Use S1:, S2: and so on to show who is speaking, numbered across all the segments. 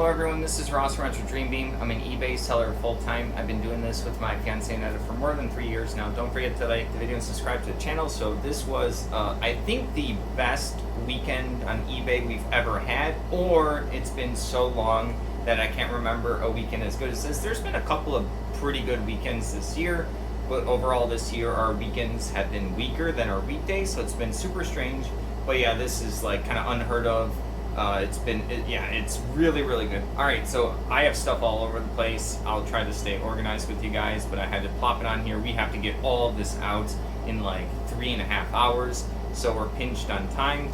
S1: Hello everyone, this is Ross from Retro Dream Beam. I'm an eBay seller full-time. I've been doing this with my fiancé Netta for more than 3 years now. Don't forget to like the video and subscribe to the channel. So this was, I think, the best weekend on eBay we've ever had, or it's been so long that I can't remember a weekend as good as this. There's been a couple of pretty good weekends this year, but overall this year our weekends have been weaker than our weekdays, so it's been super strange. But yeah, this is like kind of unheard of. It's really, really good. Alright, so I have stuff all over the place. I'll try to stay organized with you guys, but I had to plop it on here. We have to get all of this out in like 3.5 hours, so we're pinched on time.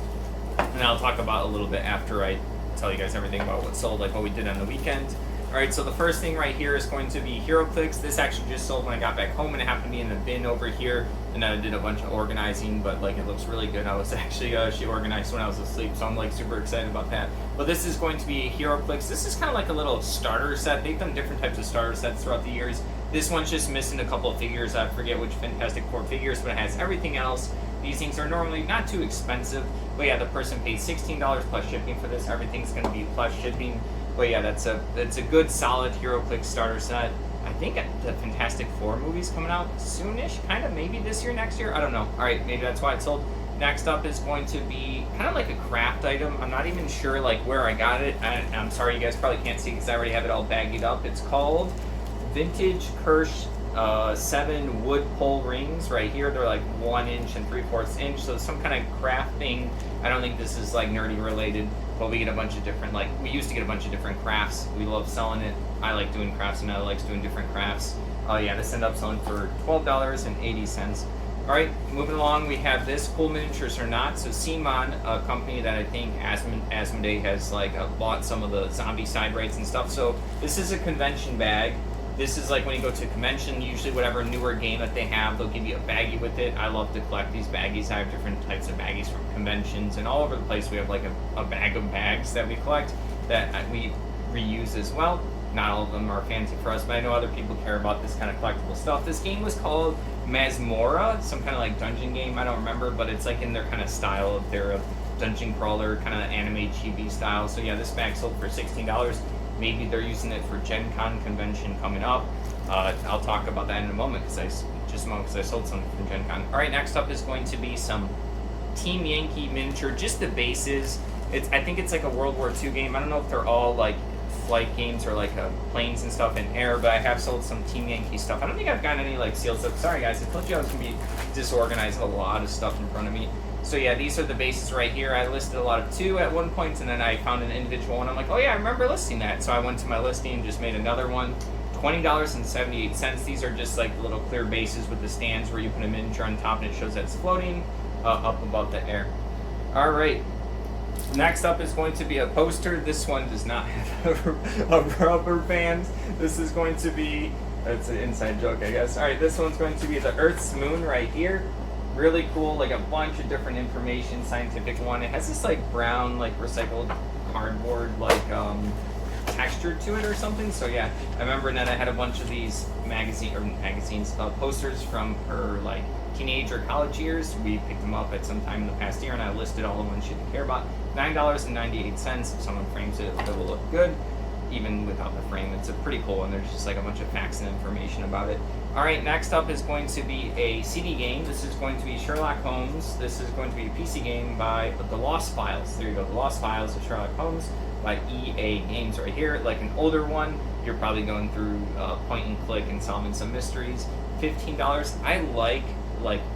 S1: And I'll talk about a little bit after I tell you guys everything about what sold, like what we did on the weekend. Alright, so the first thing right here is going to be HeroClix. This actually just sold when I got back home, and it happened to be in the bin over here. And then I did a bunch of organizing, but like it looks really good. I was actually she organized when I was asleep, so I'm like super excited about that. But this is going to be HeroClix. This is kind of like a little starter set. They've done different types of starter sets throughout the years. This one's just missing a couple of figures. I forget which Fantastic Four figures, but it has everything else. These things are normally not too expensive, but yeah, the person paid $16 plus shipping for this. Everything's going to be plus shipping. But yeah, that's a good solid HeroClix starter set. I think the Fantastic Four movie's coming out soonish, kind of, maybe this year, next year, I don't know. Alright, maybe that's why it sold. Next up is going to be kind of like a craft item. I'm not even sure like where I got it. I'm sorry, you guys probably can't see because I already have it all bagged up. It's called Vintage Kirsch 7 wood pole rings right here. They're like 1 inch and 3/4 inch, so some kind of craft thing. I don't think this is like nerdy related, but we get a bunch of different, like we used to get a bunch of different crafts. We love selling it. I like doing crafts and I likes doing different crafts. Oh yeah, this ended up selling for $12.80. Alright, moving along, we have this Cool Miniatures or Not. So CMON, a company that I think Asmodee has like bought some of the zombie side rates and stuff. So this is a convention bag. This is like when you go to a convention, usually whatever newer game that they have, they'll give you a baggie with it. I love to collect these baggies. I have different types of baggies from conventions, and all over the place we have like a bag of bags that we collect that we reuse as well. Not all of them are fancy for us, but I know other people care about this kind of collectible stuff. This game was called Mazmora, some kind of like dungeon game, I don't remember, but it's like in their kind of style of their dungeon crawler, kind of anime chibi style. So yeah, this bag sold for $16. Maybe they're using it for Gen Con convention coming up. I'll talk about that in a moment because I sold something from Gen Con. All right, next up is going to be some Team Yankee miniature, just the bases. I think it's like a World War II game. I don't know if they're all like flight games or like planes and stuff in air, but I have sold some Team Yankee stuff. I don't think I've gotten any like sealed stuff. Sorry guys, I told you I was gonna be disorganized, a lot of stuff in front of me. So yeah, these are the bases right here. I listed a lot of 2 at one point, and then I found an individual one. I'm like, oh yeah, I remember listing that. So I went to my listing and just made another one. $20.78. These are just like little clear bases with the stands where you put a miniature on top and it shows that it's floating up above the air. All right. Next up is going to be a poster. This one does not have a rubber band. This is going to be, it's an inside joke, I guess. All right, this one's going to be the Earth's moon right here. Really cool, like a bunch of different information, scientific one. It has this like brown, like recycled cardboard, like texture to it or something. So yeah, I remember that I had a bunch of these magazines, posters from her like teenage or college years. We picked them up at some time in the past year, and I listed all the ones she didn't care about. $9.98. If someone frames it, it will look good. Even without the frame, it's a pretty cool one. There's just like a bunch of facts and information about it. Alright, next up is going to be a CD game. This is going to be Sherlock Holmes. This is going to be a PC game by The Lost Files. There you go, The Lost Files of Sherlock Holmes by EA Games right here. Like an older one, you're probably going through point and click and solving some mysteries. $15. I like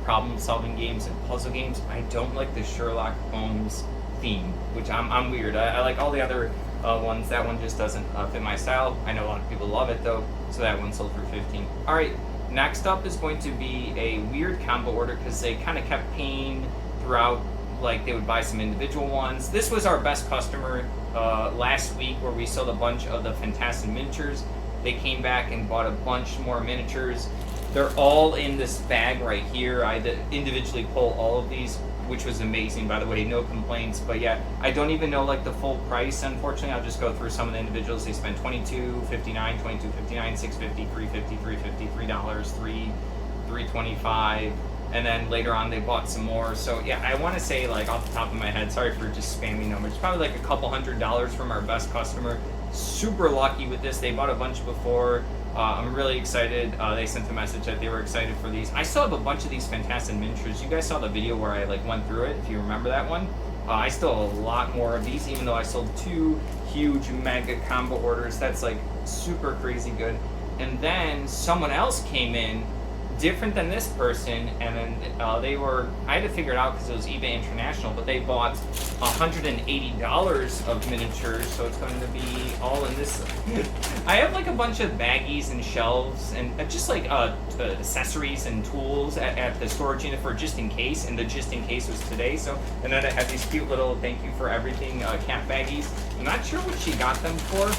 S1: problem solving games and puzzle games. I don't like the Sherlock Holmes theme, which I'm weird. I like all the other ones. That one just doesn't fit my style. I know a lot of people love it though, so that one sold for $15. Alright, next up is going to be a weird combo order because they kind of kept paying throughout, like they would buy some individual ones. This was our best customer last week where we sold a bunch of the Fantastic Miniatures. They came back and bought a bunch more miniatures. They're all in this bag right here. I had to individually pull all of these, which was amazing, by the way, no complaints. But yeah, I don't even know like the full price, unfortunately. I'll just go through some of the individuals. They spent $22.59, $22.59, $6.50, $3.50, $3.50, $3, $3.25, and then later on they bought some more. So yeah, I want to say, like off the top of my head, sorry for just spamming numbers, probably like a couple $100 from our best customer. super lucky with this. They bought a bunch before. I'm really excited. They sent a message that they were excited for these. I still have a bunch of these fantastic miniatures. You guys saw the video where I like went through it, if you remember that one. I still have a lot more of these, even though I sold 2 huge mega combo orders. That's like super crazy good. And then someone else came in, different than this person, and then I had to figure it out because it was eBay International, but they bought $180 of miniatures, so it's going to be all in this. I have like a bunch of baggies and shelves and just like accessories and tools at the storage unit for just in case, and the just in case was today. So, and then I have these cute little thank you for everything cat baggies. I'm not sure what she got them for.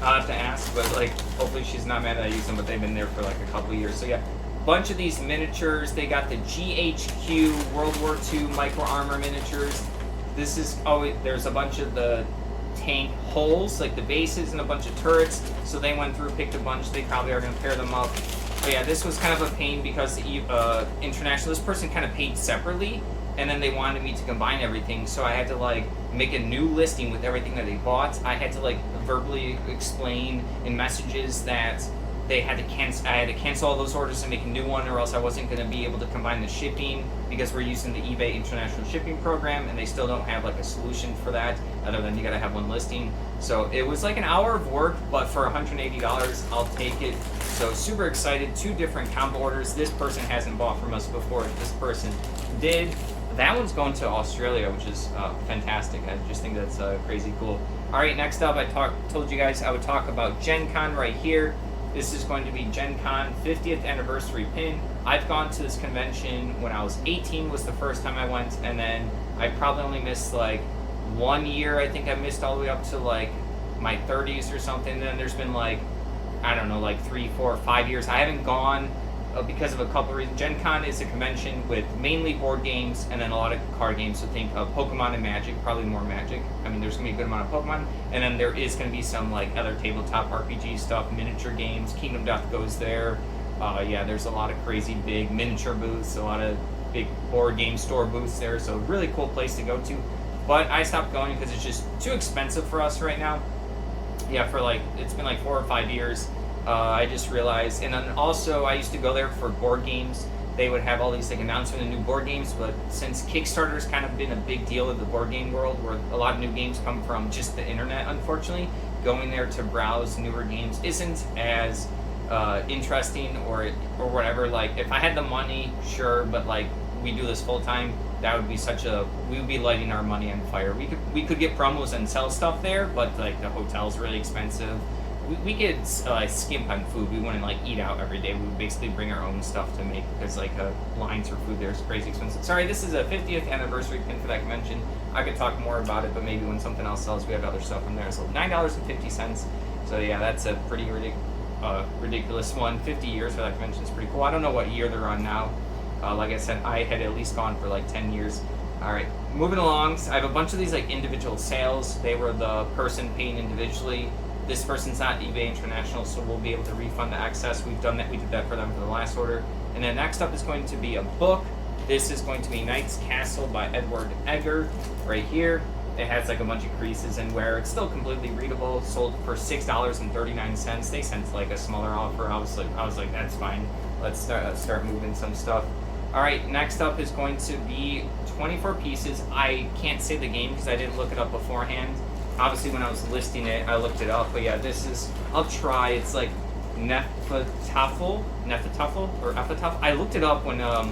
S1: I'll have to ask, but like hopefully she's not mad that I use them, but they've been there for like a couple years. So yeah. Bunch of these miniatures. They got the GHQ World War II micro armor miniatures. This is there's a bunch of the tank hulls, like the bases, and a bunch of turrets. So they went through, picked a bunch. They probably are going to pair them up. But yeah, this was kind of a pain because the international, this person kind of paid separately, and then they wanted me to combine everything. So I had to like make a new listing with everything that they bought. I had to like verbally explain in messages that I had to cancel all those orders and make a new one, or else I wasn't going to be able to combine the shipping because we're using the eBay International Shipping Program, and they still don't have like a solution for that other than you got to have one listing. So it was like an hour of work, but for $180, I'll take it. So super excited. 2 different combo orders. This person hasn't bought from us before. This person did. That one's going to Australia, which is fantastic. I just think that's crazy cool. All right, next up, I told you guys I would talk about Gen Con right here. This is going to be Gen Con 50th anniversary pin. I've gone to this convention when I was 18 was the first time I went, and then I probably only missed like 1 year. I think I missed all the way up to like my 30s or something. And then there's been like, I don't know, like 3, 4, 5 years. I haven't gone because of a couple of reasons. Gen Con is a convention with mainly board games and then a lot of card games. So think of Pokemon and Magic, probably more Magic. I mean, there's going to be a good amount of Pokemon. And then there is going to be some like other tabletop RPG stuff, miniature games. Kingdom Death goes there. Yeah, there's a lot of crazy big miniature booths, a lot of big board game store booths there. So really cool place to go to. But I stopped going because it's just too expensive for us right now. Yeah, for like, it's been like 4 or 5 years. I just realized, and then also I used to go there for board games. They would have all these like announcement of new board games, but since Kickstarter's kind of been a big deal in the board game world, where a lot of new games come from just the internet, unfortunately, going there to browse newer games isn't as interesting or whatever. Like if I had the money, sure, but like we do this full time, that would be we would be lighting our money on fire. We could get promos and sell stuff there, but like the hotel's really expensive. We could skimp on food. We wouldn't like eat out every day. We would basically bring our own stuff to make, because like lines for food there is crazy expensive. Sorry, this is a 50th anniversary pin for that convention. I could talk more about it, but maybe when something else sells, we have other stuff from there. So $9.50. So yeah, that's a pretty ridiculous one. 50 years for that convention is pretty cool. I don't know what year they're on now. Like I said, I had at least gone for like 10 years. All right, moving along. I have a bunch of these like individual sales. They were the person paying individually. This person's not eBay International, so we'll be able to refund the excess. We've done that. We did that for them for the last order. And then next up is going to be a book. This is going to be Knight's Castle by Edward Egger, right here. It has like a bunch of creases and where it's still completely readable. Sold for $6.39. They sent like a smaller offer. I was like, that's fine. Let's start moving some stuff. All right, next up is going to be 24 pieces. I can't say the game because I didn't look it up beforehand. Obviously, when I was listing it, I looked it up. But yeah, this is, I'll try. It's like Nephthafel, or Epitaph. I looked it up when I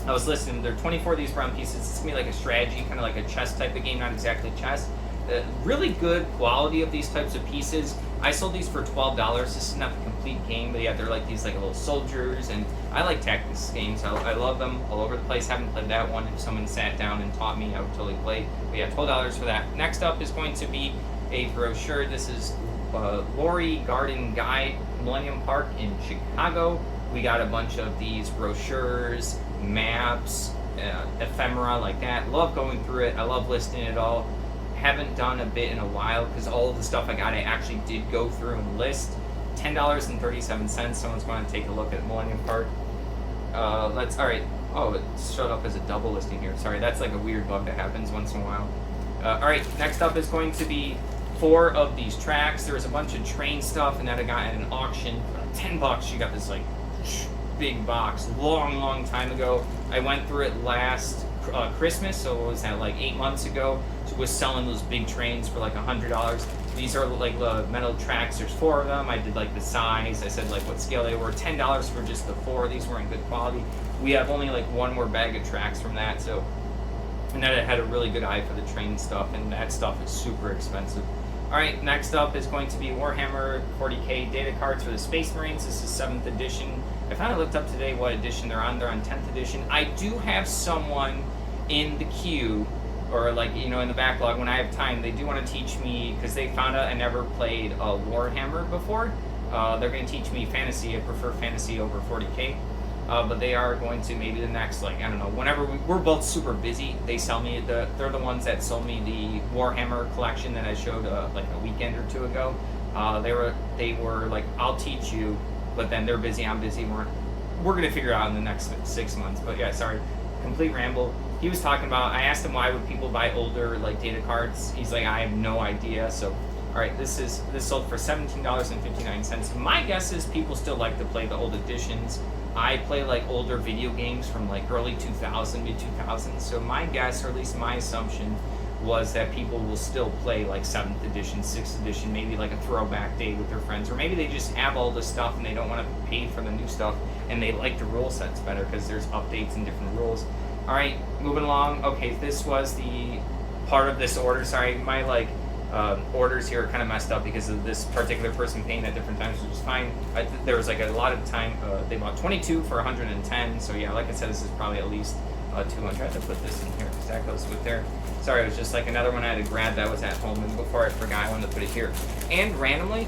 S1: was listing. There are 24 of these brown pieces. It's going to be like a strategy, kind of like a chess type of game, not exactly chess. Really good quality of these types of pieces. I sold these for $12. This is not the complete game, but yeah, they're like these like little soldiers, and I like tactics games. I love them all over the place. Haven't played that one. If someone sat down and taught me, I would totally play. But yeah, $12 for that. Next up is going to be a brochure. This is Lori Garden Guide, Millennium Park in Chicago. We got a bunch of these brochures, maps, ephemera like that. Love going through it. I love listing it all. Haven't done a bit in a while because all of the stuff I got, I actually did go through and list. $10.37. Someone's going to take a look at Millennium Park. All right. Oh, it showed up as a double listing here. Sorry, that's like a weird bug that happens once in a while. All right, next up is going to be 4 of these tracks. There was a bunch of train stuff, and then I got at an auction for $10. You got this like big box, long time ago. I went through it last Christmas, so what was that, like 8 months ago? So was selling those big trains for like $100. These are like the metal tracks. There's 4 of them. I did like the size. I said like what scale they were. $10 for just the 4. These were in good quality. We have only like 1 more bag of tracks from that. So, and then I had a really good eye for the train stuff, and that stuff is super expensive. All right, next up is going to be Warhammer 40K data cards for the Space Marines. This is 7th edition. I finally looked up today what edition they're on. They're on 10th edition. I do have someone in the queue, or like, you know, in the backlog when I have time. They do want to teach me, because they found out I never played Warhammer before. They're going to teach me fantasy. I prefer fantasy over 40K. But they are going to maybe the next, like, I don't know, whenever we're both super busy, they sell me, they're the ones that sold me the Warhammer collection that I showed like a weekend or 2 ago. They were like, I'll teach you, but then they're busy, I'm busy, we're going to figure it out in the next 6 months. But yeah, sorry, complete ramble. He was talking about, I asked him why would people buy older like data cards. He's like, I have no idea. So all right, this sold for $17.59. My guess is people still like to play the old editions. I play like older video games from like early 2000, mid 2000s. So my guess, or at least my assumption, was that people will still play like 7th edition, 6th edition, maybe like a throwback day with their friends, or maybe they just have all this stuff and they don't want to pay for the new stuff, and they like the rule sets better because there's updates and different rules. All right, moving along. Okay, this was the part of this order. Sorry, my orders here are kind of messed up because of this particular person paying at different times, which is fine. There was like a lot of time. They bought 22 for 110. So yeah, like I said, this is probably at least 200. I had to put this in here because that goes with there. Sorry, it was just like another one I had to grab that was at home, and before I forgot, I wanted to put it here. And randomly,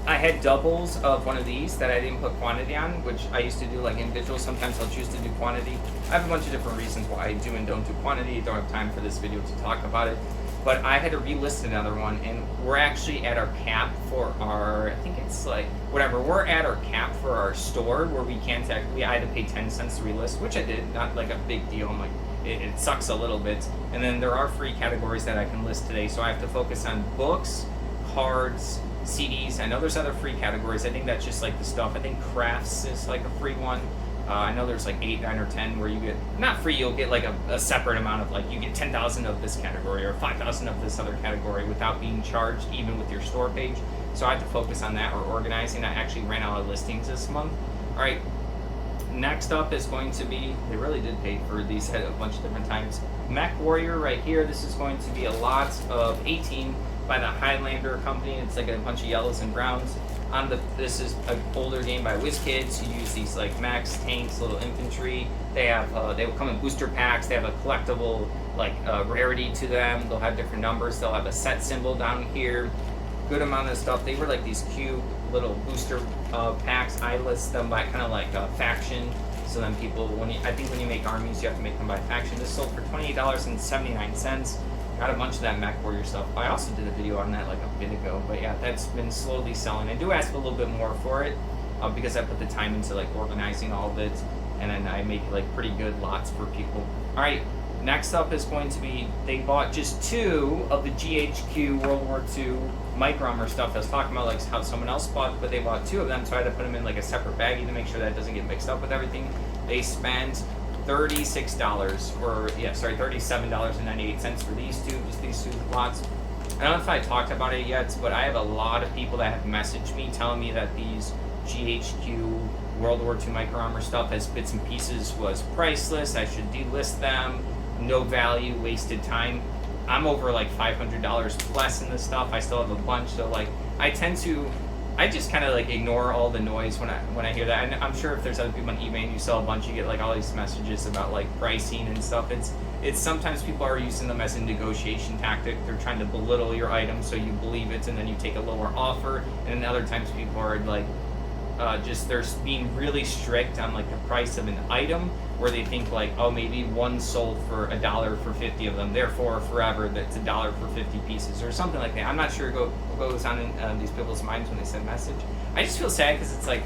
S1: I had doubles of one of these that I didn't put quantity on, which I used to do like individual. Sometimes I'll choose to do quantity. I have a bunch of different reasons why I do and don't do quantity. Don't have time for this video to talk about it. But I had to relist another one, and we're actually at our cap for our, I think it's like, whatever, we're at our cap for our store where we can't actually, I had to pay 10 cents to relist, which I did, not like a big deal. I'm like, it sucks a little bit. And then there are free categories that I can list today, so I have to focus on books, cards, CDs. I know there's other free categories. I think that's just like the stuff. I think crafts is like a free one. I know there's like 8, 9, or 10 where you get, not free, you'll get like a separate amount of like, you get 10,000 of this category or 5,000 of this other category without being charged even with your store page. So I have to focus on that or organizing. I actually ran out of listings this month. All right, next up is going to be, they really did pay for these at a bunch of different times. Mech Warrior right here. This is going to be a lot of 18 by the Highlander company. It's like a bunch of yellows and browns. This is an older game by WizKids who use these like mechs, tanks, little infantry. They will come in booster packs. They have a collectible like rarity to them. They'll have different numbers. They'll have a set symbol down here. Good amount of stuff. They were like these cute little booster packs. I list them by kind of like a faction. So then people, I think when you make armies, you have to make them by faction. This sold for $28.79. Got a bunch of that Mech Warrior stuff. I also did a video on that like a bit ago, but yeah, that's been slowly selling. I do ask a little bit more for it because I put the time into like organizing all of it, and then I make like pretty good lots for people. All right, next up is going to be, they bought just 2 of the GHQ World War II Micro Armor stuff. I was talking about like how someone else bought, but they bought 2 of them, so I had to put them in like a separate baggie to make sure that doesn't get mixed up with everything. They spent $37.98 for these 2, just these 2 lots. I don't know if I talked about it yet, but I have a lot of people that have messaged me telling me that these GHQ World War II Micro Armor stuff as bits and pieces was priceless. I should delist them. No value, wasted time. I'm over like $500 plus in this stuff. I still have a bunch, so like I just kind of like ignore all the noise when I hear that. And I'm sure if there's other people on eBay and you sell a bunch, you get like all these messages about like pricing and stuff. It's sometimes people are using them as a negotiation tactic. They're trying to belittle your item so you believe it, and then you take a lower offer. And then other times people are like they're being really strict on like the price of an item, where they think like, oh, maybe one sold for $1 for 50 of them, therefore forever that's $1 for 50 pieces or something like that. I'm not sure what goes on in these people's minds when they send a message. I just feel sad because it's like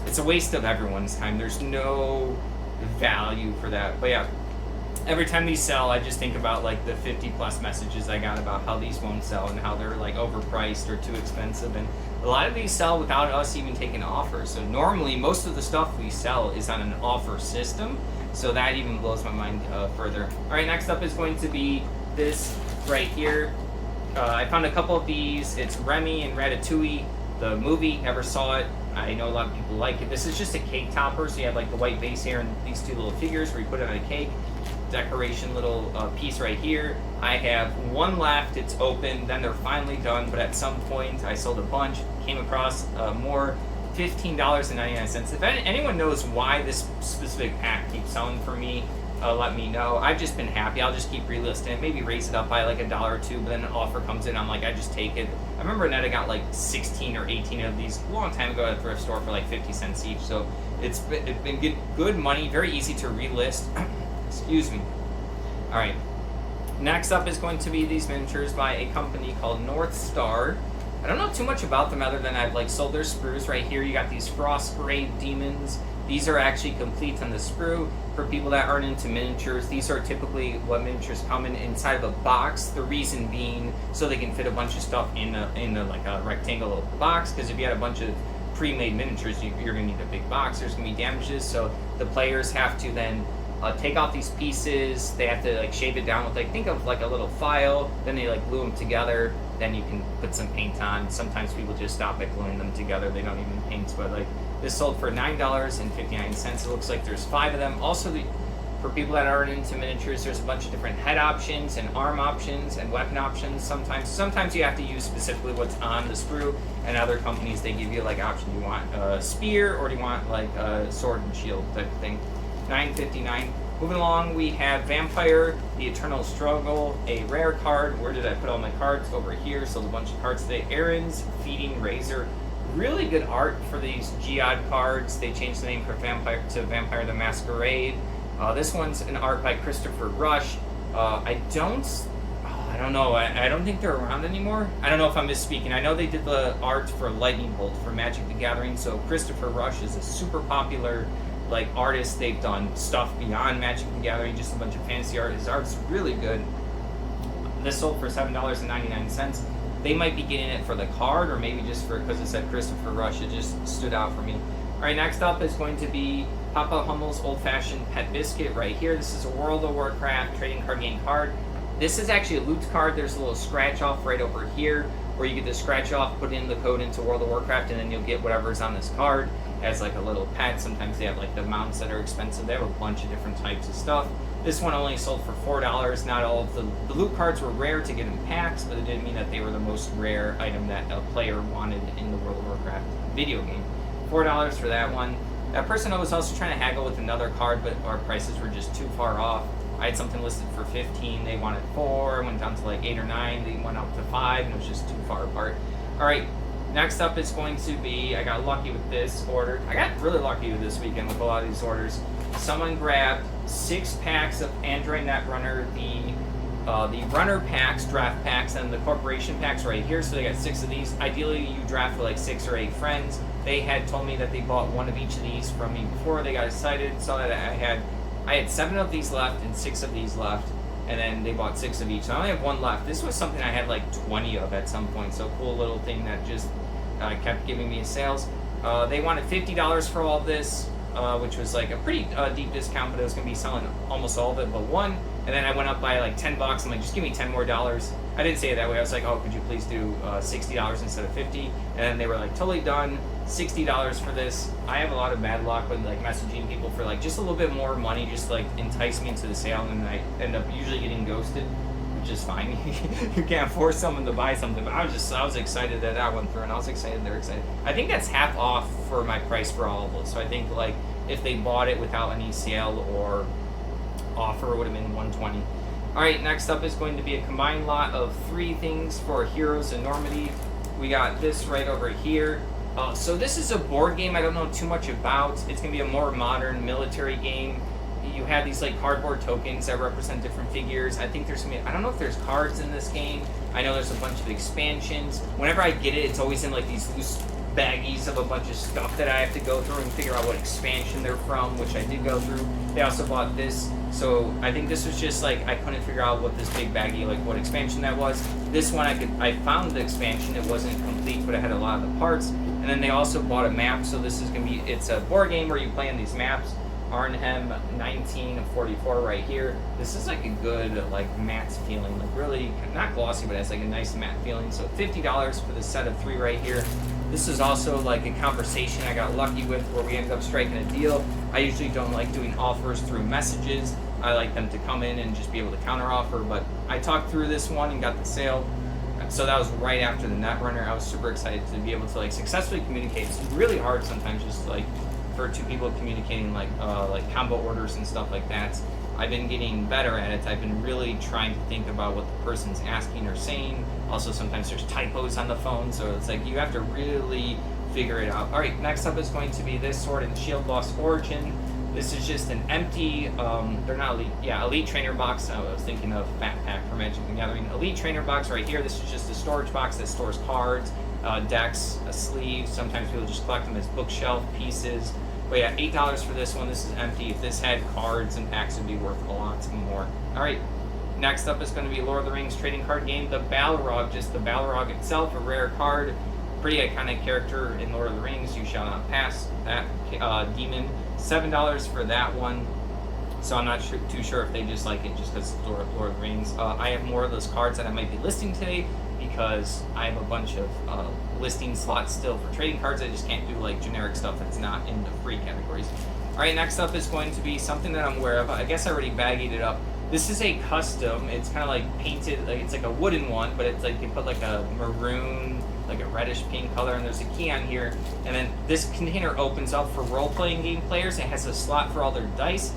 S1: it's a waste of everyone's time. There's no value for that. But yeah, every time these sell, I just think about like the 50 plus messages I got about how these won't sell and how they're like overpriced or too expensive. And a lot of these sell without us even taking offers. So normally most of the stuff we sell is on an offer system. So that even blows my mind further. All right, next up is going to be this right here. I found a couple of these. It's Remy and Ratatouille, the movie. Never saw it. I know a lot of people like it. This is just a cake topper. So you have like the white base here and these two little figures where you put it on a cake. Decoration little piece right here. I have one left. It's open. Then they're finally done. But at some point, I sold a bunch. Came across more. $15.99. If anyone knows why this specific pack keeps selling for me, let me know. I've just been happy. I'll just keep relisting it. Maybe raise it up by like $1 or $2. But then an offer comes in. I'm like, I just take it. I remember Netta got like 16 or 18 of these a long time ago at a thrift store for like 50 cents each. So it's been good money. Very easy to relist. Excuse me. All right. Next up is going to be these miniatures by a company called North Star. I don't know too much about them other than I've like sold their sprues. Right here you got these Frostgrave demons. These are actually complete on the sprue. For people that aren't into miniatures, these are typically what miniatures come in inside of a box. The reason being so they can fit a bunch of stuff in like a rectangle box, because if you had a bunch of pre-made miniatures, you're going to need a big box. There's going to be damages, so the players have to then take off these pieces. They have to like shave it down with like, think of like a little file, then they like glue them together, then you can put some paint on. Sometimes people just stop at gluing them together, they don't even paint. But like this sold for $9.59. It looks like there's 5 of them. Also, for people that aren't into miniatures, there's a bunch of different head options and arm options and weapon options. Sometimes you have to use specifically what's on the sprue, and other companies they give you like option. Do you want a spear or do you want like a sword and shield type of thing? $9.59. Moving along, we have Vampire, the Eternal Struggle, a rare card. Where did I put all my cards? Over here. So a bunch of cards today. Aaron's Feeding Razor. Really good art for these Geode cards. They changed the name for Vampire to Vampire the Masquerade. This one's an art by Christopher Rush. I don't know. I don't think they're around anymore. I don't know if I'm misspeaking. I know they did the art for Lightning Bolt for Magic the Gathering. So Christopher Rush is a super popular like artist. They've done stuff beyond Magic the Gathering, just a bunch of fantasy art. His art's really good. This sold for $7.99. They might be getting it for the card, or maybe just for because it said Christopher Rush. It just stood out for me. All right, next up is going to be Papa Hummel's Old Fashioned Pet Biscuit right here. This is a World of Warcraft trading card game card. This is actually a loot card. There's a little scratch off right over here where you get to scratch off, put in the code into World of Warcraft, and then you'll get whatever's on this card as like a little pet. Sometimes they have like the mounts that are expensive. They have a bunch of different types of stuff. This one only sold for $4. Not all of the loot cards were rare to get in packs, but it didn't mean that they were the most rare item that a player wanted in the World of Warcraft video game. $4 for that one. That person was also trying to haggle with another card, but our prices were just too far off. I had something listed for 15, they wanted 4, went down to like 8 or 9, they went up to 5, and it was just too far apart. All right, next up is going to be, I got lucky with this order. I got really lucky with this weekend with a lot of these orders. Someone grabbed 6 packs of Android Netrunner, the runner packs, draft packs, and the corporation packs right here. So they got 6 of these. Ideally, you draft for like 6 or 8 friends. They had told me that they bought one of each of these from me before. They got excited, saw that I had 7 of these left and 6 of these left, and then they bought 6 of each. So I only have 1 left. This was something I had like 20 of at some point. So cool little thing that just kept giving me sales. They wanted $50 for all of this, which was like a pretty deep discount, but it was going to be selling almost all of it but one. And then I went up by like $10. I'm like, just give me $10 more. I didn't say it that way. I was like, oh, could you please do $60 instead of $50? And then they were like, totally done. $60 for this. I have a lot of bad luck with like messaging people for like just a little bit more money, just like entice me into the sale, and then I end up usually getting ghosted, which is fine. You can't force someone to buy something, but I was excited that went through, and I was excited they're excited. I think that's half off for my price for all of those. So I think like if they bought it without any sale or offer, it would have been $120. All right, next up is going to be a combined lot of 3 things for Heroes in Normandy. We got this right over here. So this is a board game I don't know too much about. It's going to be a more modern military game. You have these like cardboard tokens that represent different figures. I think there's I don't know if there's cards in this game. I know there's a bunch of expansions. Whenever I get it, it's always in like these loose baggies of a bunch of stuff that I have to go through and figure out what expansion they're from, which I did go through. They also bought this, so I think this was just like I couldn't figure out what this big baggie, like what expansion that was. This one I found the expansion. It wasn't complete, but it had a lot of the parts. And then they also bought a map, so this is gonna be, it's a board game where you play in these maps. Arnhem 1944 right here. This is like a good like matte feeling, like really not glossy, but it's like a nice matte feeling. So $50 for the set of 3 right here. This is also like a conversation I got lucky with where we ended up striking a deal. I usually don't like doing offers through messages. I like them to come in and just be able to counter offer, but I talked through this one and got the sale. So that was right after the Netrunner. I was super excited to be able to like successfully communicate. It's really hard sometimes just like for 2 people communicating like combo orders and stuff like that. I've been getting better at it. I've been really trying to think about what the person's asking or saying. Also, sometimes there's typos on the phone, so it's like you have to really figure it out. All right, next up is going to be this Sword and Shield Lost Origin. This is just an empty, they're not elite, yeah, Elite Trainer box. I was thinking of Fat Pack for Magic the Gathering. Elite Trainer box right here. This is just a storage box that stores cards, decks, a sleeve. Sometimes people just collect them as bookshelf pieces. But yeah, $8 for this one. This is empty. If this had cards and packs, it'd be worth a lot more. All right, next up is going to be Lord of the Rings trading card game. The Balrog, just the Balrog itself, a rare card. Pretty iconic character in Lord of the Rings. You shall not pass that demon. $7 for that one. So I'm not too sure if they just like it just because it's Lord of the Rings. I have more of those cards that I might be listing today because I have a bunch of listing slots still for trading cards. I just can't do like generic stuff that's not in the free categories. All right, next up is going to be something that I'm aware of. I guess I already baggied it up. This is a custom. It's kind of like painted, like it's like a wooden one, but it's like you put like a maroon, like a reddish pink color, and there's a key on here. And then this container opens up for role-playing game players. It has a slot for all their dice.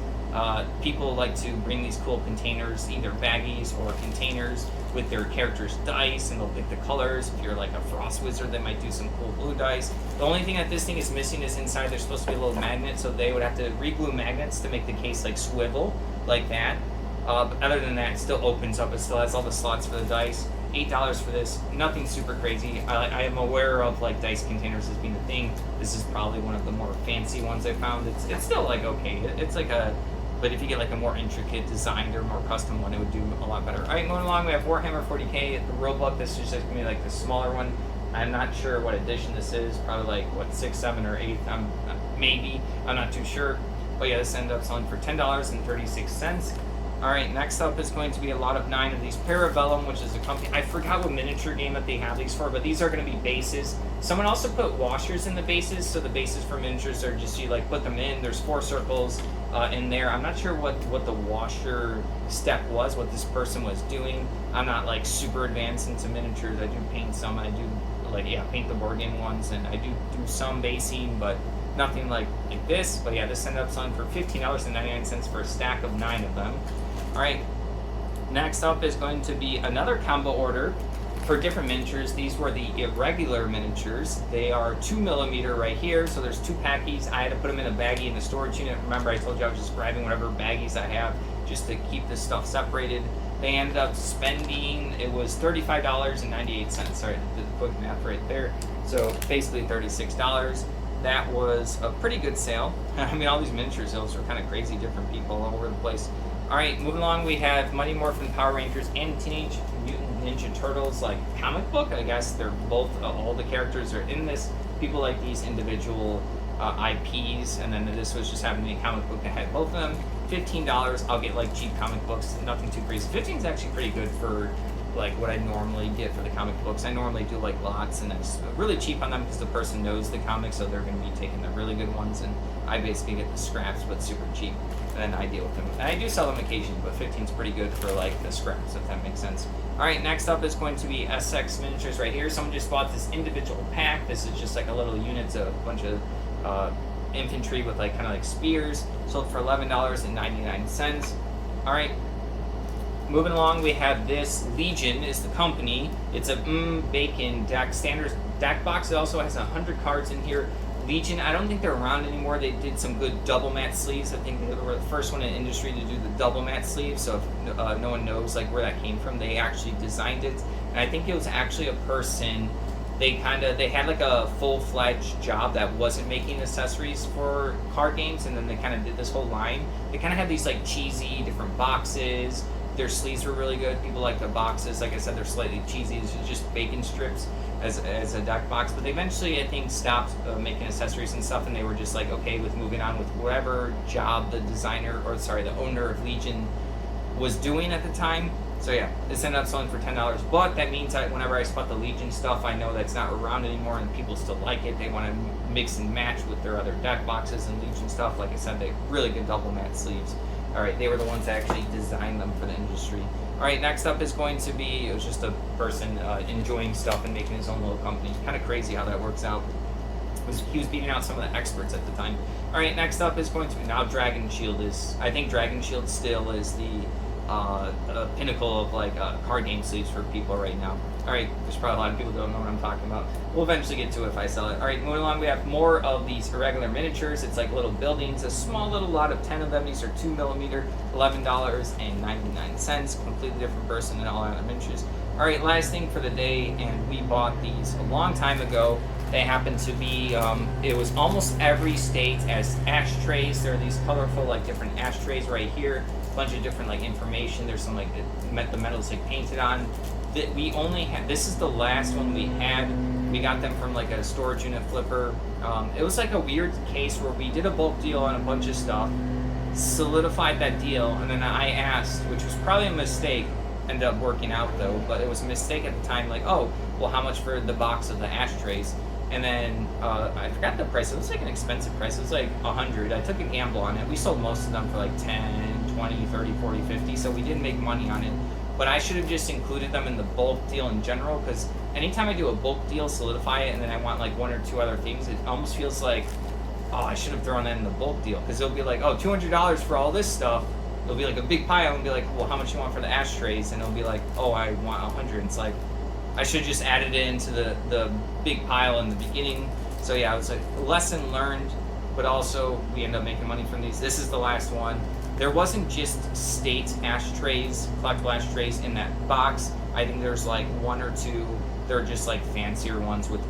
S1: People like to bring these cool containers, either baggies or containers, with their characters' dice, and they'll pick the colors. If you're like a frost wizard, they might do some cool blue dice. The only thing that this thing is missing is inside there's supposed to be a little magnet, so they would have to re-glue magnets to make the case like swivel like that. But other than that, it still opens up. It still has all the slots for the dice. $8 for this. Nothing super crazy. I am aware of like dice containers as being a thing. This is probably one of the more fancy ones I found. It's still like okay. It's like a, but if you get like a more intricate designed or more custom one, it would do a lot better. All right, moving along, we have Warhammer 40k. The Roebuck. This is just gonna be like the smaller one. I'm not sure what edition this is. Probably like what 6th, 7th, or 8th. Maybe. I'm not too sure. But yeah, this ended up selling for $10.36. All right, next up is going to be a lot of 9 of these. Parabellum, which is a company, I forgot what miniature game that they have these for, but these are going to be bases. Someone also put washers in the bases, so the bases for miniatures are just, you like put them in, there's 4 circles in there. I'm not sure what the washer step was, what this person was doing. I'm not like super advanced into miniatures. I do paint some, I do like, yeah, paint the board game ones, and I do some basing, but nothing like this. But yeah, this ended up selling for $15.99 for a stack of 9 of them. All right, next up is going to be another combo order for different miniatures. These were the irregular miniatures. They are 2mm right here, so there's 2 packies. I had to put them in a baggie in the storage unit. Remember, I told you I was just grabbing whatever baggies I have just to keep this stuff separated. They ended up spending, it was $35.98. Sorry, I did the quick math right there. So basically $36. That was a pretty good sale. I mean, all these miniature sales were kind of crazy, different people all over the place. All right, moving along, we have Mighty Morphin Power Rangers and Teenage Mutant Ninja Turtles, like comic book. I guess they're both, all the characters are in this. People like these individual IPs, and then this was just having a comic book that had both of them. $15. I'll get like cheap comic books, nothing too crazy. 15 is actually pretty good for like what I normally get for the comic books. I normally do like lots, and it's really cheap on them because the person knows the comics, so they're going to be taking the really good ones, and I basically get the scraps, but super cheap, and then I deal with them. And I do sell them occasionally, but 15 is pretty good for like the scraps, if that makes sense. All right, next up is going to be SX Miniatures right here. Someone just bought this individual pack. This is just like a little unit, a bunch of infantry with like kind of like spears. Sold for $11.99. All right. Moving along, we have this. Legion is the company. It's a Bacon deck, standard deck box. It also has 100 cards in here. Legion, I don't think they're around anymore. They did some good double matte sleeves. I think they were the first one in the industry to do the double matte sleeve. So if no one knows like where that came from, they actually designed it. And I think it was actually a person they had like a full-fledged job that wasn't making accessories for card games, and then they kind of did this whole line. They kind of had these like cheesy different boxes. Their sleeves were really good. People like the boxes. Like I said, they're slightly cheesy. It's just bacon strips as a deck box. But they eventually, I think, stopped making accessories and stuff, and they were just like okay with moving on with whatever job the owner of Legion was doing at the time. So yeah, this ended up selling for $10. But that means that whenever I spot the Legion stuff, I know that's not around anymore, and people still like it. They want to mix and match with their other deck boxes and Legion stuff. Like I said, they really good double matte sleeves. All right, they were the ones that actually designed them for the industry. All right, next up is going to be, it was just a person enjoying stuff and making his own little company. Kind of crazy how that works out. He was beating out some of the experts at the time. All right, next up is going to be, now Dragon Shield is, I think Dragon Shield still is the pinnacle of like card game sleeves for people right now. All right, there's probably a lot of people who don't know what I'm talking about. We'll eventually get to it if I sell it. All right, moving along, we have more of these irregular miniatures. It's like little buildings, a small little lot of 10 of them. These are 2mm, $11.99. Completely different person than all other miniatures. All right, last thing for the day, and we bought these a long time ago. They happen to be, it was almost every state as ashtrays. There are these colorful, like different ashtrays right here. A bunch of different like information. There's some like the metal's like painted on. That we only had. This is the last one we had. We got them from like a storage unit flipper. It was like a weird case where we did a bulk deal on a bunch of stuff, solidified that deal, and then I asked, which was probably a mistake. Ended up working out though, but it was a mistake at the time. Like, oh, well, how much for the box of the ashtrays? And then I forgot the price. It was like an expensive price. It was like $100. I took a gamble on it. We sold most of them for like 10, 20, 30, 40, 50. So we didn't make money on it. But I should have just included them in the bulk deal in general, because anytime I do a bulk deal, solidify it, and then I want like one or two other things, it almost feels like, oh, I should have thrown that in the bulk deal. Because it'll be like, oh, $200 for all this stuff. It'll be like a big pile and be like, well, how much you want for the ashtrays? And it'll be like, oh, I want 100. It's like, I should just added it into the big pile in the beginning. So yeah, it was like a lesson learned, but also we end up making money from these. This is the last one. There wasn't just state ashtrays, collectible ashtrays in that box. I think there's like one or two. They're just like fancier ones with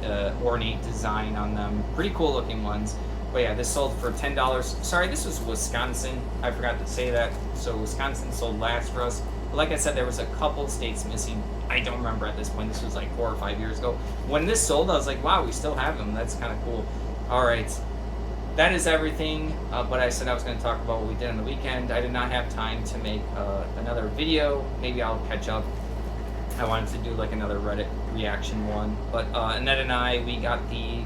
S1: ornate design on them. Pretty cool looking ones. But yeah, this sold for $10. Sorry, this was Wisconsin. I forgot to say that. So Wisconsin sold last for us. But like I said, there was a couple states missing. I don't remember at this point. This was like 4 or 5 years ago. When this sold, I was like, wow, we still have them. That's kind of cool. All right. That is everything, but I said I was going to talk about what we did on the weekend. I did not have time to make another video. Maybe I'll catch up. I wanted to do like another Reddit reaction one. But Annette and I, we got the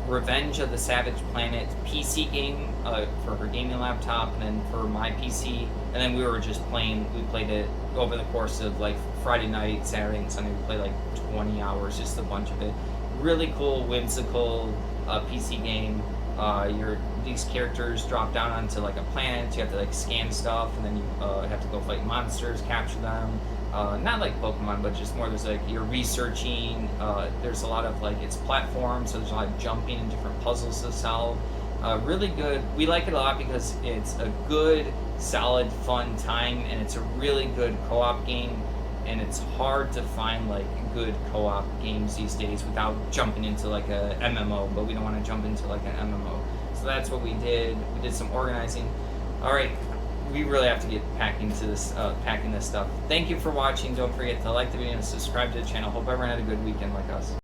S1: Revenge of the Savage Planet PC game for her gaming laptop, and then for my PC. And then we were just playing. We played it over the course of like Friday night, Saturday, and Sunday. We played like 20 hours, just a bunch of it. Really cool, whimsical PC game. These characters drop down onto like a planet. You have to like scan stuff, and then you have to go fight monsters, capture them. Not like Pokemon, but just more. There's like you're researching. There's a lot of like it's platforms, so there's a lot of jumping and different puzzles to solve. Really good. We like it a lot because it's a good, solid, fun time, and it's a really good co-op game. And it's hard to find like good co-op games these days without jumping into like a MMO, but we don't want to jump into like an MMO. So that's what we did. We did some organizing. All right, we really have to get packing this stuff. Thank you for watching. Don't forget to like the video and subscribe to the channel. Hope everyone had a good weekend like us.